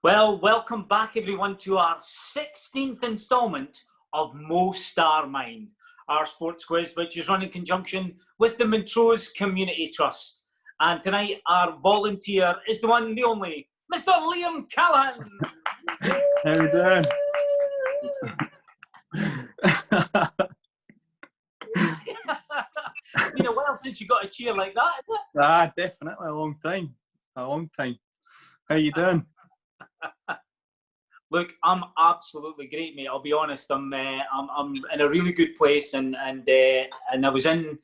Well, welcome back everyone to our 16th instalment of Mo Star Mind, our sports quiz, which is run in conjunction with the Montrose Community Trust. And tonight our volunteer is the one, the only, Mr. Liam Callaghan. How you doing? It's been a while since you got a cheer like that, isn't it? Ah, definitely a long time. How you doing? Look, I'm absolutely great, mate. I'll be honest. I'm in a really good place, and I was in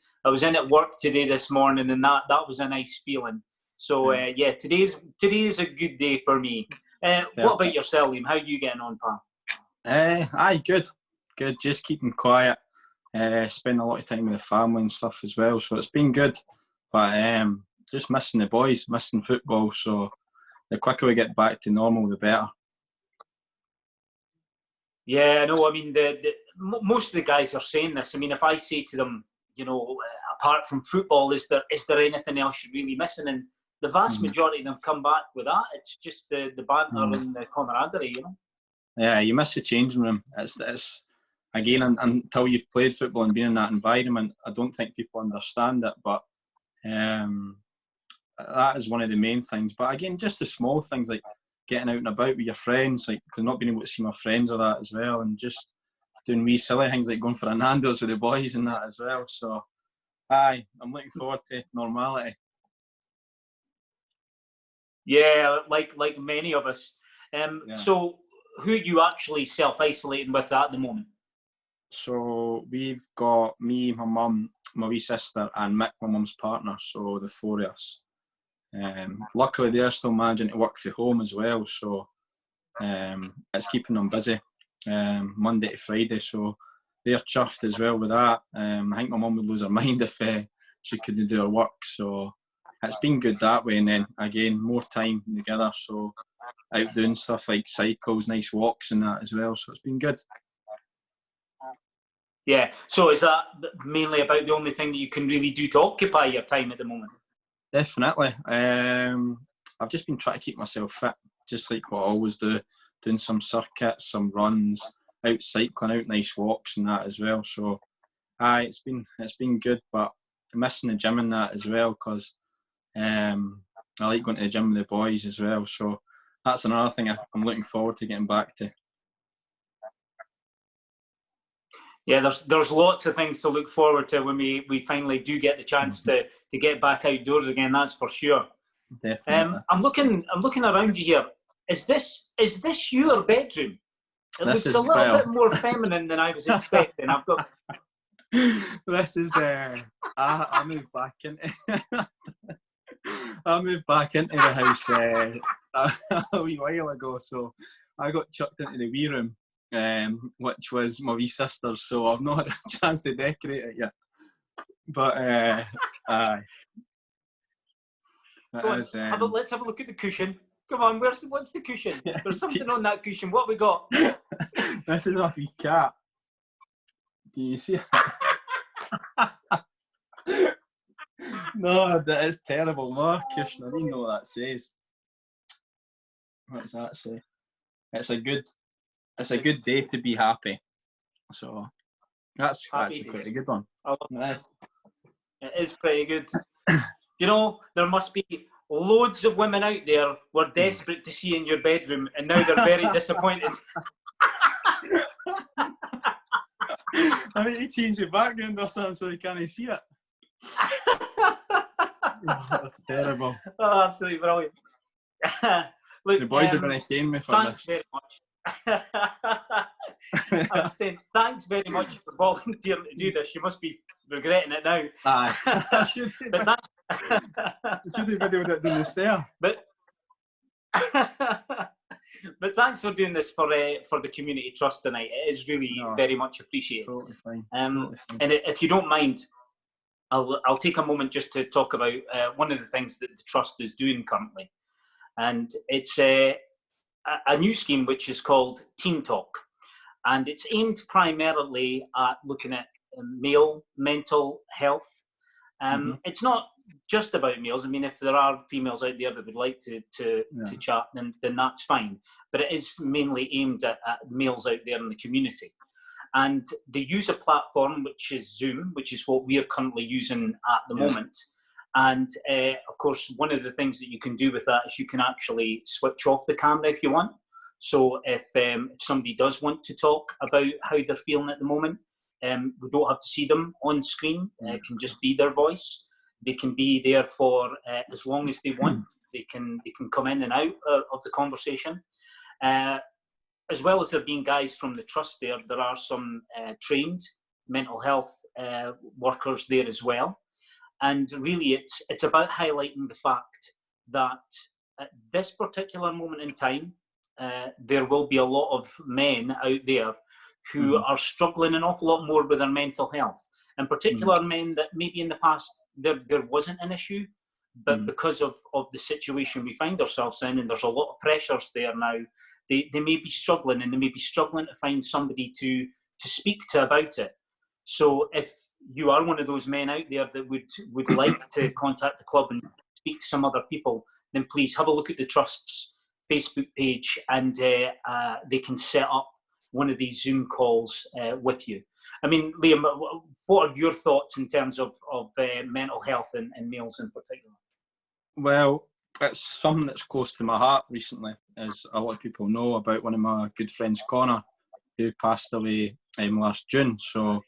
at work today this morning, and that was a nice feeling. So yeah, today's a good day for me. What about yourself, Liam? How are you getting on, pal? Aye, good. Just keeping quiet. Spending a lot of time with the family and stuff as well. So it's been good, but just missing the boys, missing football. So the quicker we get back to normal, the better. Yeah, no, I mean, most of the guys are saying this. I mean, if I say to them, you know, apart from football, is there anything else you're really missing? And the vast majority of them come back with that. It's just the banter and the camaraderie, you know. Yeah, you miss the changing room. It's again, until you've played football and been in that environment, I don't think people understand it. But that is one of the main things. But again, just the small things like getting out and about with your friends, like not being able to see my friends or that as well, and just doing wee silly things like going for a Nando's with the boys and that as well. So, aye, I'm looking forward to normality. Yeah, like many of us. So, who are you actually self-isolating with at the moment? So we've got me, my mum, my wee sister, and Mick, my mum's partner. So the four of us. Luckily, they're still managing to work from home as well, so it's keeping them busy Monday to Friday. So they're chuffed as well with that. I think my mum would lose her mind if she couldn't do her work. So it's been good that way. And then again, more time together. So out doing stuff like cycles, nice walks, and that as well. So it's been good. Yeah. So is that mainly about the only thing that you can really do to occupy your time at the moment? Definitely. I've just been trying to keep myself fit, just like what I always do, doing some circuits, some runs, out cycling, out nice walks and that as well. So, it's been good, but I'm missing the gym and that as well because I like going to the gym with the boys as well. So that's another thing I'm looking forward to getting back to. Yeah, there's lots of things to look forward to when we finally do get the chance to get back outdoors again. That's for sure. Definitely. I'm looking around you here. Is this your bedroom? It looks a little bit more feminine than I was expecting. I've got. This is I moved back into the house a wee while ago, so I got chucked into the wee room, which was my wee sister's, so I've not had a chance to decorate it yet. But aye. Let's have a look at the cushion. Come on, what's the cushion? There's something on that cushion. What have we got? This is a wee cat. Do you see it? No, that is terrible. No, cushion. I didn't know what that says. What does that say? It's a good day to be happy. So that's actually quite a good one. It is pretty good. You know, there must be loads of women out there who are desperate to see in your bedroom, and now they're very disappointed. I need to change the background or something so you can't see it. Oh, that's terrible. Oh, absolutely brilliant. Look, the boys are going to cane me for thanks this. Very much. I'm saying thanks very much for volunteering to do this. You must be regretting it now. Aye. But that's... should have videoed it down the stair. But thanks for doing this for the community trust tonight. It is really very much appreciated. Totally fine. And if you don't mind, I'll take a moment just to talk about one of the things that the trust is doing currently, and it's a new scheme which is called Teen Talk, and it's aimed primarily at looking at male mental health. It's not just about males. I mean, if there are females out there that would like to chat, then that's fine. But it is mainly aimed at males out there in the community. And they use a platform which is Zoom, which is what we are currently using at the moment. And of course, one of the things that you can do with that is you can actually switch off the camera if you want. So if somebody does want to talk about how they're feeling at the moment, we don't have to see them on screen. It can just be their voice. They can be there for as long as they want. They can come in and out of the conversation. As well as there being guys from the trust there are some trained mental health workers there as well. And really, it's about highlighting the fact that at this particular moment in time, there will be a lot of men out there who are struggling an awful lot more with their mental health. In particular, men that maybe in the past there wasn't an issue, but because of the situation we find ourselves in, and there's a lot of pressures there now, they may be struggling, and they may be struggling to find somebody to speak to about it. So if you are one of those men out there that would like to contact the club and speak to some other people, then please have a look at the Trust's Facebook page, and they can set up one of these Zoom calls with you. I mean, Liam, what are your thoughts in terms of mental health and males in particular? Well, it's something that's close to my heart recently, as a lot of people know about one of my good friends, Connor, who passed away last June. So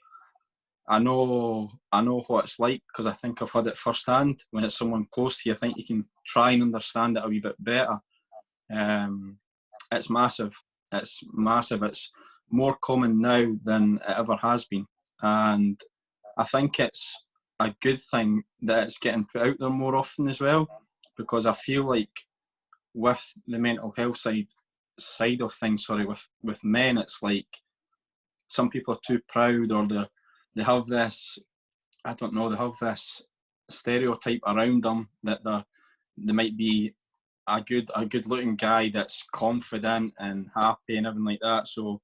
I know what it's like, because I think I've had it firsthand. When it's someone close to you, I think you can try and understand it a wee bit better. It's massive. It's massive. It's more common now than it ever has been. And I think it's a good thing that it's getting put out there more often as well, because I feel like with the mental health side of things, with men, it's like some people are too proud, or they have this, I don't know, they have this stereotype around them that they might be a good looking guy that's confident and happy and everything like that. So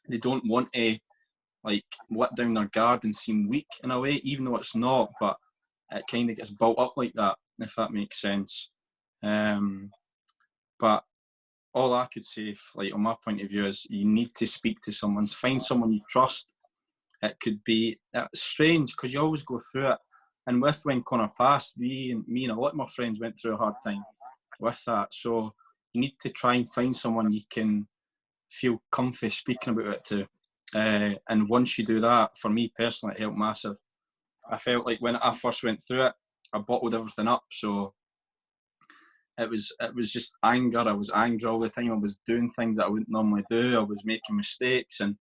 they don't want to like let down their guard and seem weak in a way, even though it's not, but it kind of gets built up like that, if that makes sense. But all I could say, like on my point of view, is you need to speak to someone, find someone you trust. It could be strange, because you always go through it. And with when Connor passed, me and a lot of my friends went through a hard time with that. So you need to try and find someone you can feel comfy speaking about it to. And once you do that, for me personally, it helped massive. I felt like when I first went through it, I bottled everything up. So it was just anger. I was angry all the time. I was doing things that I wouldn't normally do. I was making mistakes, and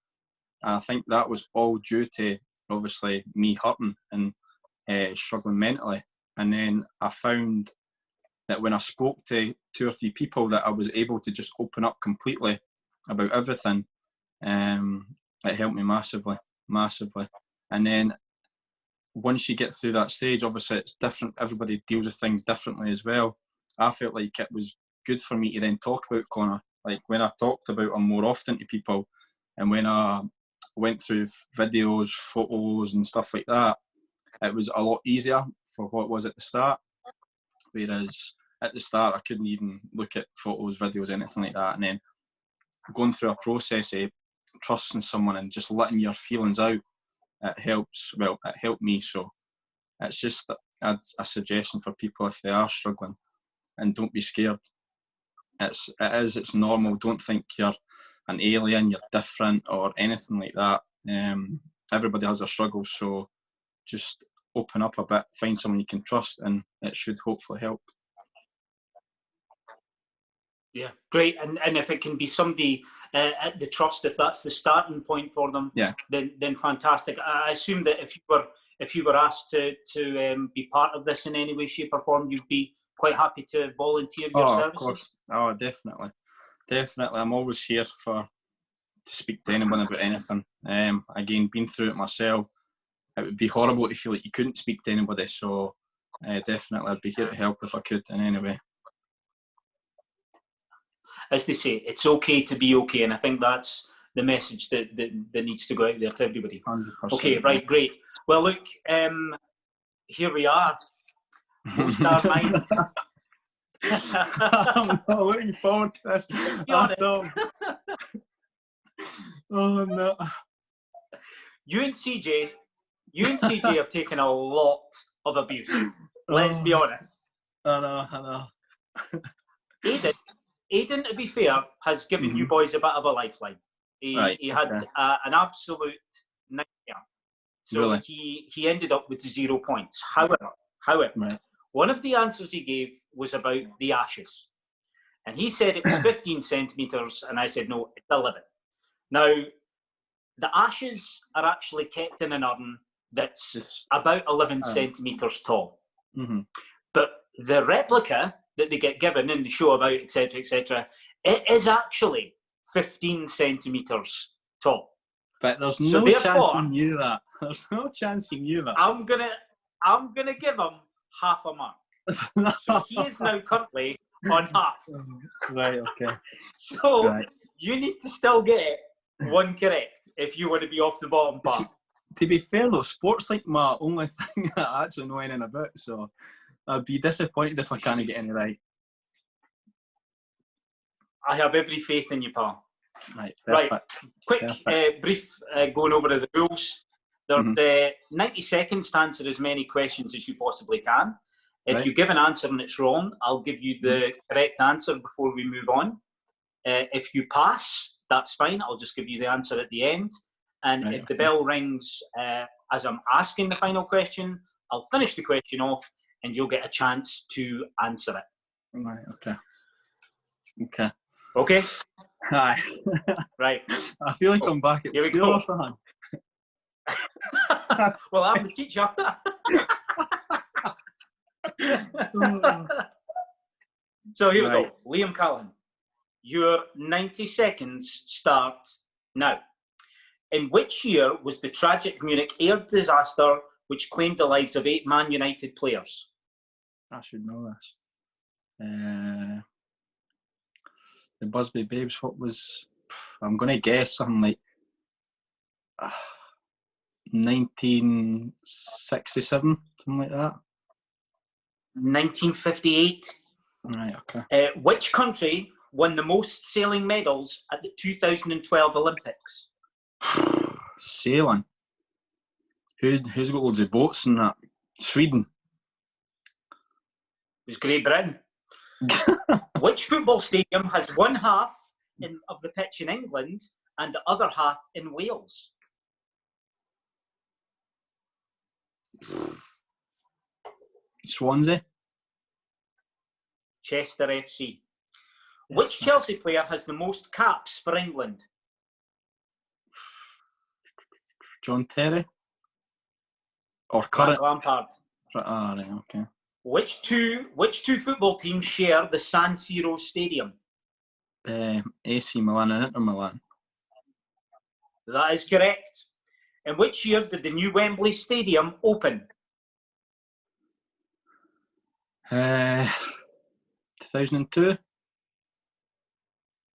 I think that was all due to obviously me hurting and struggling mentally. And then I found that when I spoke to 2 or 3 people, that I was able to just open up completely about everything. It helped me massively. And then once you get through that stage, obviously it's different. Everybody deals with things differently as well. I felt like it was good for me to then talk about Connor. Like when I talked about him more often to people, and when I went through videos, photos and stuff like that, it was a lot easier for what it was at the start. Whereas at the start, I couldn't even look at photos, videos, anything like that. And then going through a process of trusting someone and just letting your feelings out, it helps. Well, it helped me. So it's just a suggestion for people if they are struggling, and don't be scared. It's normal. Don't think you're an alien, you're different or anything like that. Everybody has their struggles, so just open up a bit, find someone you can trust, and it should hopefully help. Yeah, great. And if it can be somebody at the trust, if that's the starting point for them, then fantastic. I assume that if you were asked to be part of this in any way, shape or form, you'd be quite happy to volunteer your services? Of course. Oh, definitely. I'm always here to speak to anyone about anything. Again, been through it myself. It would be horrible to feel like you couldn't speak to anybody. So definitely, I'd be here to help if I could in any way. As they say, it's okay to be okay, and I think that's the message that needs to go out there to everybody. 100%. Okay, right, great. Well, look, here we are. Most stars mind. I'm not looking forward to this. Be honest. Oh no. You and CJ have taken a lot of abuse. Let's be honest. I know. Aidan, to be fair, has given you boys a bit of a lifeline. He had an absolute nightmare. So really? he ended up with 0 points. However, right. One of the answers he gave was about the ashes. And he said it was 15 centimetres, and I said, no, it's 11. Now, the ashes are actually kept in an urn that's about 11 centimetres tall. Mm-hmm. But the replica that they get given in the show about, etc., it is actually 15 centimetres tall. But there's no chance he knew that. There's no chance he knew that. I'm gonna give him half a mark. So he is now currently on half. Right, okay. So you need to still get one correct if you want to be off the bottom part. To be fair though, sport's like my only thing that I actually know anything about, so I'd be disappointed if I can't get any right. I have every faith in you, pal. Right, perfect. Right. Quick, brief going over the rules. There's 90 seconds to answer as many questions as you possibly can. If you give an answer and it's wrong, I'll give you the correct answer before we move on. If you pass, that's fine. I'll just give you the answer at the end. And if the bell rings as I'm asking the final question, I'll finish the question off and you'll get a chance to answer it. Right, okay. Okay. Okay? Hi. Right. I feel like I'm back at school or something. Well, I'm the teacher. So here we go. Liam Callaghan, your 90 seconds start now. In which year was the tragic Munich air disaster which claimed the lives of 8 Man United players? I should know this. The Busby Babes, what was... I'm going to guess something like 1967, something like that. 1958. Right, okay. Which country won the most sailing medals at the 2012 Olympics? Sailing? Who's got loads of boats and that? Sweden. It was Great Britain. Which football stadium has one half of the pitch in England and the other half in Wales? Swansea. Chester FC. Which Chelsea player has the most caps for England? John Terry. Or current. Lampard. Right, okay. Which two football teams share the San Siro Stadium? AC Milan and Inter Milan. That is correct. In which year did the new Wembley Stadium open? 2002.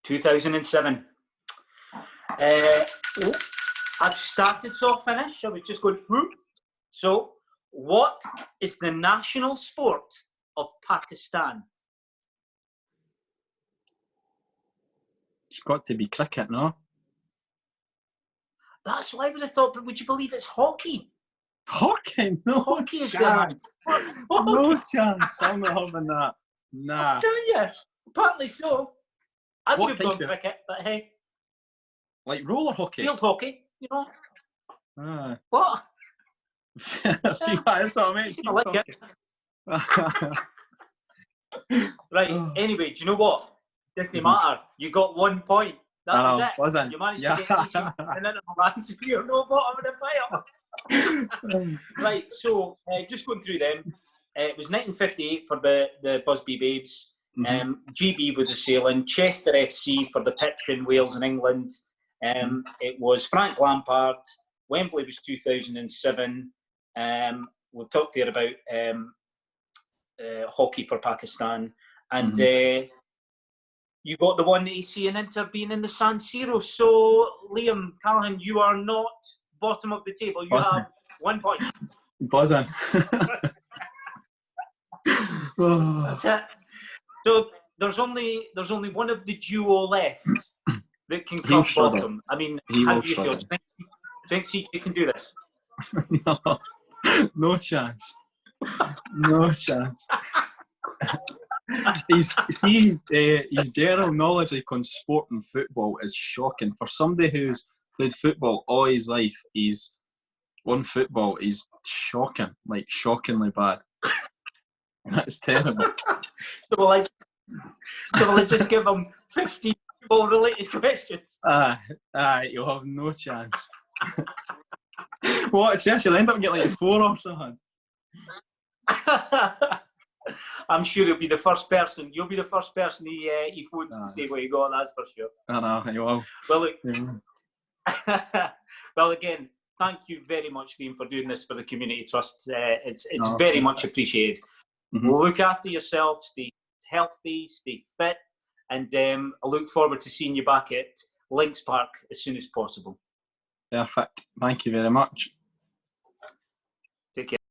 2007. I've started so finish. I was just going whoop. So, what is the national sport of Pakistan? It's got to be cricket, no? That's what I would have thought, but would you believe it's hockey? Hockey? No hockey chance. No chance. I'm not having that. Nah. I'm telling you. Apparently so. I would have gone type cricket, but hey. Like roller hockey? Field hockey, you know. What? That's what I mean. I like it. Right, anyway, do you know what? Doesn't matter. You got 1 point. That was it. Wasn't. You managed to get AC and then Milan to be no bottom of the pile. Right, so just going through them. It was 1958 for the Busby Babes. GB with the sailing. Chester FC for the pitch in Wales and England. It was Frank Lampard. Wembley was 2007. We've talked there about hockey for Pakistan. And you got the one AC and Inter being in the San Siro. So, Liam Callaghan, you are not bottom of the table. You have 1 point. Buzzing. That's it. So there's only one of the duo left that can come bottom. I mean, how do you feel? Do you think CJ can do this? No chance. No chance. His general knowledge on sport and football is shocking. For somebody who's played football all his life, he's on football is shocking, like shockingly bad. That's terrible. So will I just give him 50 football-related questions? You'll have no chance. What? Seriously, you'll end up getting like 4 or something. I'm sure you'll be the first person he phones to say what he got, that's for sure. I know, you will. Well, look, well, again, thank you very much, Liam, for doing this for the Community Trust. It's very much appreciated. Mm-hmm. Look after yourself, stay healthy, stay fit, and I look forward to seeing you back at Links Park as soon as possible. Perfect. Thank you very much. Take care.